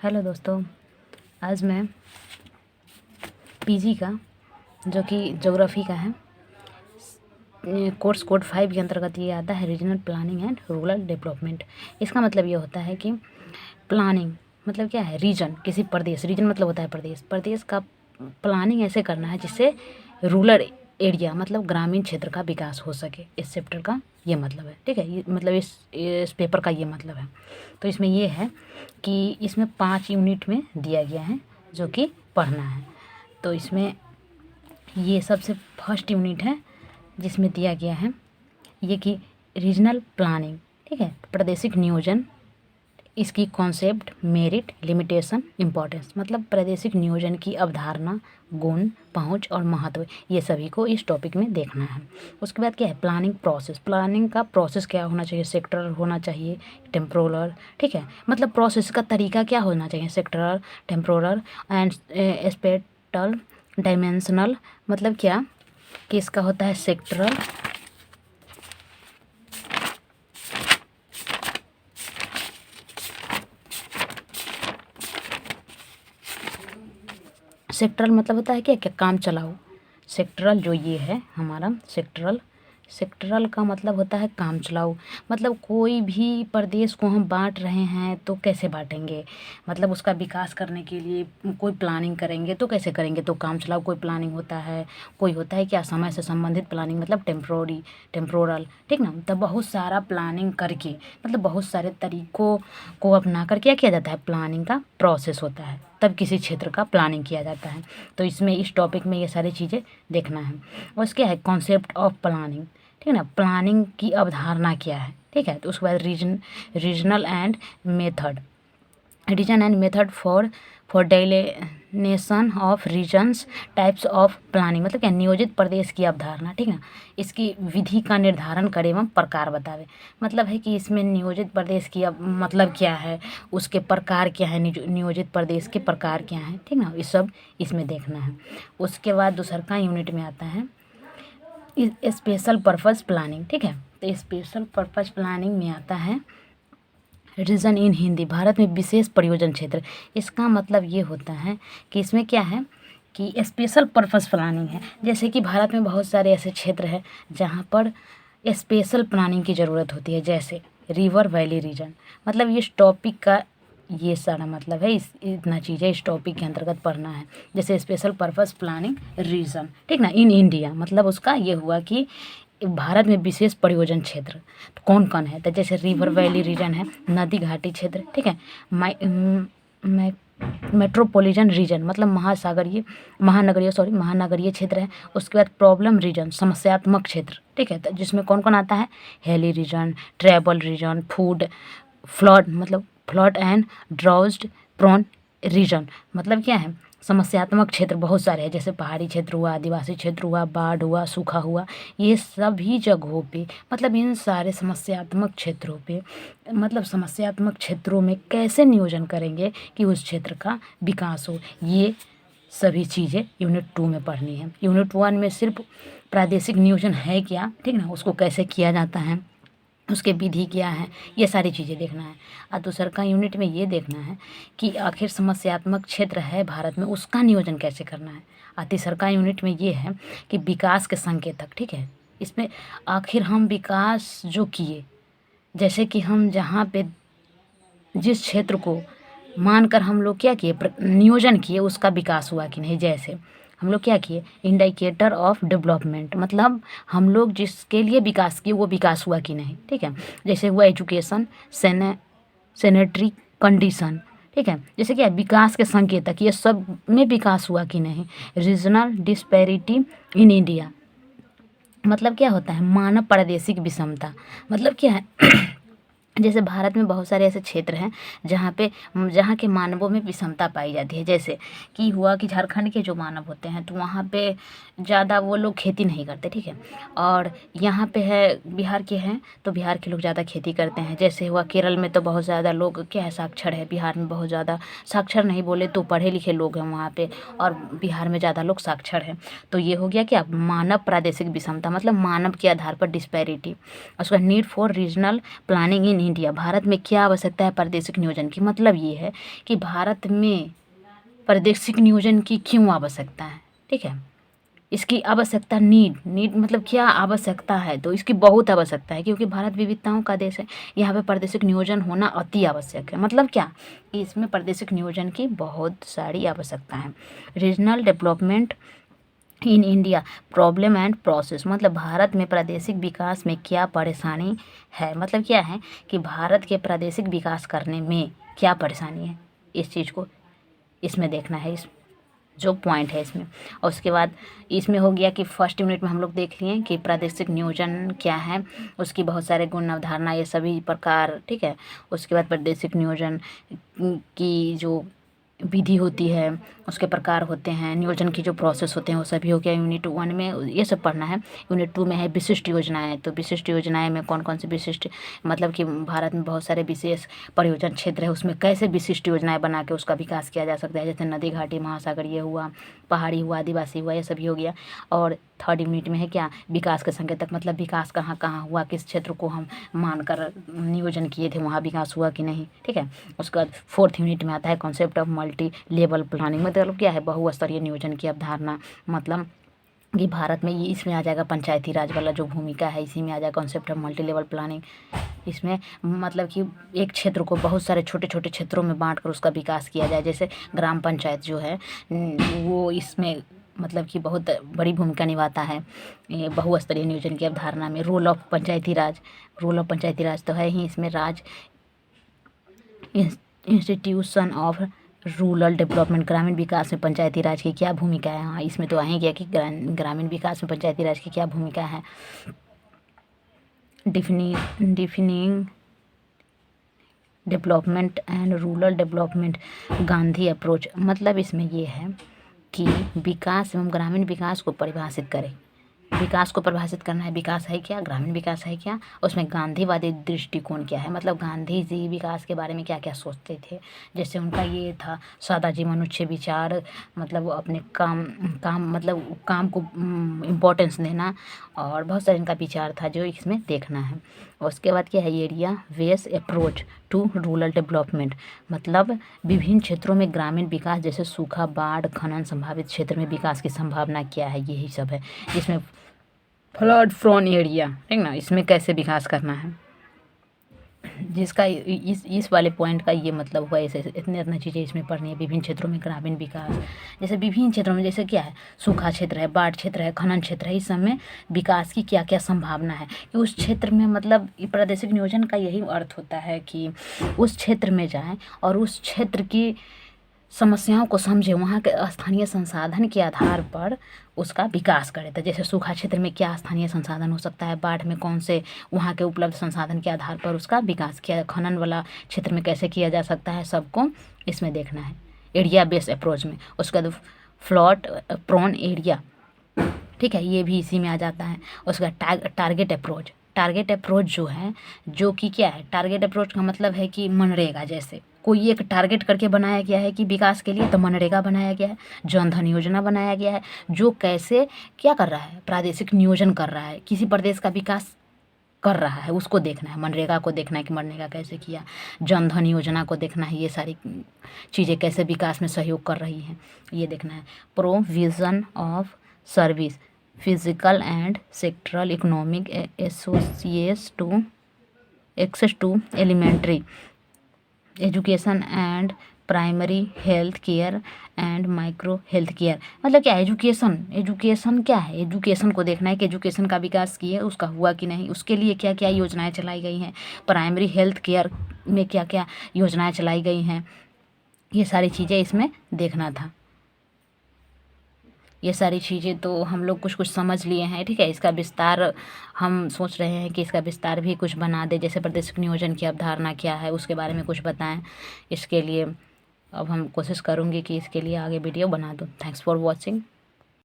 Hello दोस्तों, आज मैं पीजी का जो कि ज्योग्राफी का है कोर्स कोड 5 के अंतर्गत ये आता है regional planning and rural development. इसका मतलब ये होता है कि प्लानिंग मतलब क्या है, रीजन किसी प्रदेश, रीजन मतलब होता है प्रदेश का प्लानिंग ऐसे करना है जिससे रूरल एरिया मतलब ग्रामीण क्षेत्र का विकास हो सके। इस चैप्टर का ये मतलब है, ठीक है। ये मतलब इस पेपर का ये मतलब है। तो इसमें ये है कि इसमें 5 यूनिट में दिया गया है जो कि पढ़ना है। तो इसमें ये सबसे फर्स्ट यूनिट है जिसमें दिया गया है ये कि रीजनल प्लानिंग, ठीक है, प्रादेशिक नियोजन, इसकी कॉन्सेप्ट, मेरिट, लिमिटेशन, इम्पोर्टेंस, मतलब प्रादेशिक नियोजन की अवधारणा, गुण, पहुंच और महत्व, ये सभी को इस टॉपिक में देखना है। उसके बाद क्या है, प्लानिंग प्रोसेस, प्लानिंग का प्रोसेस क्या होना चाहिए, सेक्टरल होना चाहिए, टेम्पोरल, ठीक है, मतलब प्रोसेस का तरीका क्या होना चाहिए, सेक्टरल, टेम्पोरल एंड स्पेटल, डायमेंशनल, मतलब क्या कि इसका होता है सेक्टरल, सेक्टरल मतलब होता है क्या क्या काम चलाओ। सेक्टरल जो ये है हमारा सेक्टरल, सेक्टरल का मतलब होता है काम चलाओ। मतलब कोई भी प्रदेश को हम बांट रहे हैं तो कैसे बांटेंगे, मतलब उसका विकास करने के लिए कोई प्लानिंग करेंगे तो कैसे करेंगे, तो काम चलाओ कोई प्लानिंग होता है, कोई होता है क्या समय से संबंधित प्लानिंग मतलब टेम्पोरल, ठीक ना। तब बहुत सारा प्लानिंग करके मतलब बहुत सारे तरीकों को अपना कर क्या किया जाता है, प्लानिंग का प्रोसेस होता है, तब किसी क्षेत्र का प्लानिंग किया जाता है। तो इसमें इस टॉपिक में ये सारी चीज़ें देखना है। और उसके है कॉन्सेप्ट ऑफ प्लानिंग, ठीक है ना, प्लानिंग की अवधारणा क्या है, ठीक है। तो उसके बाद regional and method, reason and method for delineation of regions, types of planning, मतलब क्या नियोजित प्रदेश की अवधारणा, ठीक है ना, इसकी विधि का निर्धारण करे एवं प्रकार बतावे, मतलब है कि इसमें नियोजित प्रदेश की अब मतलब क्या है, उसके प्रकार क्या है, नियोजित प्रदेश के प्रकार क्या है, ठीक ना, ये सब इसमें देखना है। उसके बाद दूसरा यूनिट में आता है स्पेशल पर्पस प्लानिंग, ठीक है। तो स्पेशल पर्पस प्लानिंग में आता है रीजन इन हिंदी, भारत में विशेष प्रयोजन क्षेत्र। इसका मतलब ये होता है कि इसमें क्या है कि स्पेशल पर्पस प्लानिंग है, जैसे कि भारत में बहुत सारे ऐसे क्षेत्र हैं जहाँ पर स्पेशल प्लानिंग की ज़रूरत होती है, जैसे रिवर वैली रीजन, मतलब इस टॉपिक का ये सारा मतलब है, इस इतना चीज़ है इस टॉपिक के अंतर्गत पढ़ना है। जैसे स्पेशल पर्पस प्लानिंग रीजन, ठीक ना, इन इंडिया, मतलब उसका ये हुआ कि भारत में विशेष प्रयोजन क्षेत्र तो कौन कौन है, तो जैसे रिवर वैली रीजन है, नदी घाटी क्षेत्र, ठीक है, मेट्रोपॉलिटन रीजन मतलब महानगरीय क्षेत्र है। उसके बाद प्रॉब्लम रीजन, समस्यात्मक क्षेत्र, ठीक है, तो जिसमें कौन कौन आता है, hilly region, travel region, food, flood मतलब flood and drought prone region, मतलब क्या है, समस्यात्मक क्षेत्र बहुत सारे हैं, जैसे पहाड़ी क्षेत्र हुआ, आदिवासी क्षेत्र हुआ, बाढ़ हुआ, सूखा हुआ, ये सभी जगहों पे मतलब इन सारे समस्यात्मक क्षेत्रों पे मतलब समस्यात्मक क्षेत्रों में कैसे नियोजन करेंगे कि उस क्षेत्र का विकास हो, ये सभी चीज़ें यूनिट 2 में पढ़नी है। यूनिट 1 में सिर्फ प्रादेशिक नियोजन है क्या, ठीक ना, उसको कैसे किया जाता है, उसके विधि क्या है, ये सारी चीज़ें देखना है। और दूसरा का यूनिट में ये देखना है कि आखिर समस्यात्मक क्षेत्र है भारत में, उसका नियोजन कैसे करना है। और तीसरा का यूनिट में ये है कि विकास के संकेतक, ठीक है, इसमें आखिर हम विकास जो किए, जैसे कि हम जहाँ पे जिस क्षेत्र को मानकर हम लोग क्या किए, नियोजन किए, उसका विकास हुआ कि नहीं, जैसे हम लोग क्या किए, इंडिकेटर ऑफ डेवलपमेंट, मतलब हम लोग जिसके लिए विकास किए वो विकास हुआ कि नहीं, ठीक है, जैसे हुआ एजुकेशन, सैनिटरी कंडीशन, ठीक है, जैसे क्या विकास के संकेतक, ये सब में विकास हुआ कि नहीं। रीजनल डिस्पैरिटी इन इंडिया, मतलब क्या होता है, मानव प्रादेशिक विषमता, मतलब क्या है जैसे भारत में बहुत सारे ऐसे क्षेत्र हैं जहाँ के मानवों में विषमता पाई जाती है, जैसे कि हुआ कि झारखंड के जो मानव होते हैं तो वहाँ पे ज़्यादा वो लोग खेती नहीं करते, ठीक है, और यहाँ पे है बिहार के हैं तो बिहार के लोग ज़्यादा खेती करते हैं। जैसे हुआ केरल में तो बहुत ज़्यादा लोग क्या है, साक्षर है, बिहार में बहुत ज़्यादा साक्षर नहीं बोले तो पढ़े लिखे लोग हैं वहाँ पे, और बिहार में ज़्यादा लोग साक्षर हैं। तो ये हो गया क्या, मानव प्रादेशिक विषमता, मतलब मानव के आधार पर डिस्पैरिटी। उसका need for regional planning in India, Bharat में क्या आवश्यकता है प्रादेशिक नियोजन की। मतलब ये है कि भारत में प्रादेशिक नियोजन की क्यों आवश्यकता है, ठीक है। इसकी आवश्यकता नीड मतलब क्या आवश्यकता है, तो इसकी बहुत आवश्यकता है, क्योंकि भारत विविधताओं का देश है। यहाँ पे प्रादेशिक नियोजन होना अति आवश्यक है। मतलब क्या कि इसमें प्रादेशिक नियोजन की बहुत सारी आवश्यकता है। Regional development in India problem and process, मतलब भारत में प्रादेशिक विकास में क्या परेशानी है। मतलब क्या है कि भारत के प्रादेशिक विकास करने में क्या परेशानी है, इस चीज़ को इसमें देखना है, इस जो पॉइंट है इसमें। और उसके बाद इसमें हो गया कि फर्स्ट यूनिट में हम लोग देख लिए कि प्रादेशिक नियोजन क्या है, उसकी बहुत सारे गुण अवधारणा ये सभी प्रकार, ठीक है। उसके बाद प्रादेशिक नियोजन की जो विधि होती है, उसके प्रकार होते हैं, नियोजन की जो प्रोसेस होते हैं वो सभी हो गया। यूनिट 1 में ये सब पढ़ना है। यूनिट 2 में है विशिष्ट योजनाएं। तो विशिष्ट योजनाएं में कौन कौन सी विशिष्ट, मतलब कि भारत में बहुत सारे विशेष परियोजना क्षेत्र है, उसमें कैसे विशिष्ट योजनाएं बना के उसका विकास किया जा सकता है। जैसे नदी, घाटी, महासागर ये हुआ, पहाड़ी हुआ, आदिवासी हुआ, ये सभी हो गया। और थर्ड यूनिट में है क्या, विकास के संकेतक, मतलब विकास कहाँ कहाँ हुआ, किस क्षेत्र को हम मानकर नियोजन किए थे वहाँ विकास हुआ कि नहीं, ठीक है। उसके बाद फोर्थ यूनिट में आता है concept of multi level planning. मतलब क्या है, बहुस्तरीय नियोजन की अवधारणा। मतलब कि भारत में ये इसमें आ जाएगा पंचायती राज वाला जो भूमिका है, इसी में आ जाएगा concept of multi level planning. इसमें मतलब कि एक क्षेत्र को बहुत सारे छोटे छोटे क्षेत्रों में बांट कर उसका विकास किया जाए। जैसे ग्राम पंचायत जो है वो इसमें मतलब कि बहुत बड़ी भूमिका निभाता है ये बहुस्तरीय नियोजन की अवधारणा में। Role of Panchayati Raj, role of Panchayati Raj तो है ही इसमें। Raj institution of rural development, ग्रामीण विकास में पंचायती राज की क्या भूमिका है। हाँ, इसमें तो आएंगे कि ग्रामीण विकास में पंचायती राज की क्या भूमिका है। Defining development and rural development, Gandhi approach. मतलब इसमें ये है कि विकास एवं ग्रामीण विकास को परिभाषित करें। विकास को परिभाषित करना है, विकास है क्या, ग्रामीण विकास है क्या, उसमें गांधीवादी दृष्टिकोण क्या है। मतलब गांधी जी विकास के बारे में क्या क्या सोचते थे। जैसे उनका ये था सादा जीवन, उच्च विचार, मतलब अपने काम मतलब काम को इम्पोर्टेंस देना, और बहुत सारे इनका विचार था जो इसमें देखना है। उसके बाद क्या है, area base approach to rural development, मतलब विभिन्न क्षेत्रों में ग्रामीण विकास, जैसे सूखा, बाढ़, खनन संभावित क्षेत्र में विकास की संभावना क्या है, यही सब है। जिसमें फ्लड प्रोन एरिया, ठीक ना, इसमें कैसे विकास करना है, जिसका इस वाले पॉइंट का ये मतलब हुआ। ऐसे इतनी चीज़ें इसमें पढ़नी है। विभिन्न क्षेत्रों में ग्रामीण विकास, जैसे विभिन्न क्षेत्रों में जैसे क्या है, सूखा क्षेत्र है, बाढ़ क्षेत्र है, खनन क्षेत्र है, इस सब में विकास की क्या क्या संभावना है कि उस क्षेत्र में, मतलब प्रादेशिक नियोजन का यही अर्थ होता है कि उस क्षेत्र में जाएं और उस क्षेत्र की समस्याओं को समझे, वहाँ के स्थानीय संसाधन के आधार पर उसका विकास करें। तो जैसे सूखा क्षेत्र में क्या स्थानीय संसाधन हो सकता है, बाढ़ में कौन से वहाँ के उपलब्ध संसाधन के आधार पर उसका विकास किया, खनन वाला क्षेत्र में कैसे किया जा सकता है, सबको इसमें देखना है एरिया बेस्ड अप्रोच में। उसके बाद फ्लड प्रोन एरिया, ठीक है, ये भी इसी में आ जाता है। उसका टारगेट अप्रोच, टारगेट अप्रोच जो है, जो कि क्या है, टारगेट अप्रोच का मतलब है कि मनरेगा, जैसे कोई एक टारगेट करके बनाया गया है कि विकास के लिए, तो मनरेगा बनाया गया है, जन धन योजना बनाया गया है, जो कैसे क्या कर रहा है, प्रादेशिक नियोजन कर रहा है, किसी प्रदेश का विकास कर रहा है, उसको देखना है। मनरेगा को देखना है कि मनरेगा कैसे किया, जन धन योजना को देखना है, ये सारी चीज़ें कैसे विकास में सहयोग कर रही हैं, ये देखना है। Provision of service, physical and sectoral economic associates to access to elementary education and primary health care and micro health care. मतलब क्या है, एजुकेशन क्या है, एजुकेशन को देखना है कि एजुकेशन का विकास किए, उसका हुआ कि नहीं, उसके लिए क्या क्या योजनाएं चलाई गई हैं, प्राइमरी हेल्थ केयर में क्या क्या योजनाएं चलाई गई हैं, ये सारी चीज़ें इसमें देखना था। ये सारी चीज़ें तो हम लोग कुछ कुछ समझ लिए हैं, ठीक है। इसका विस्तार हम सोच रहे हैं कि इसका विस्तार भी कुछ बना दे, जैसे प्रादेशिक नियोजन की अवधारणा क्या है उसके बारे में कुछ बताएं। इसके लिए अब हम कोशिश करूँगी कि इसके लिए आगे वीडियो बना दूँ। Thanks for watching.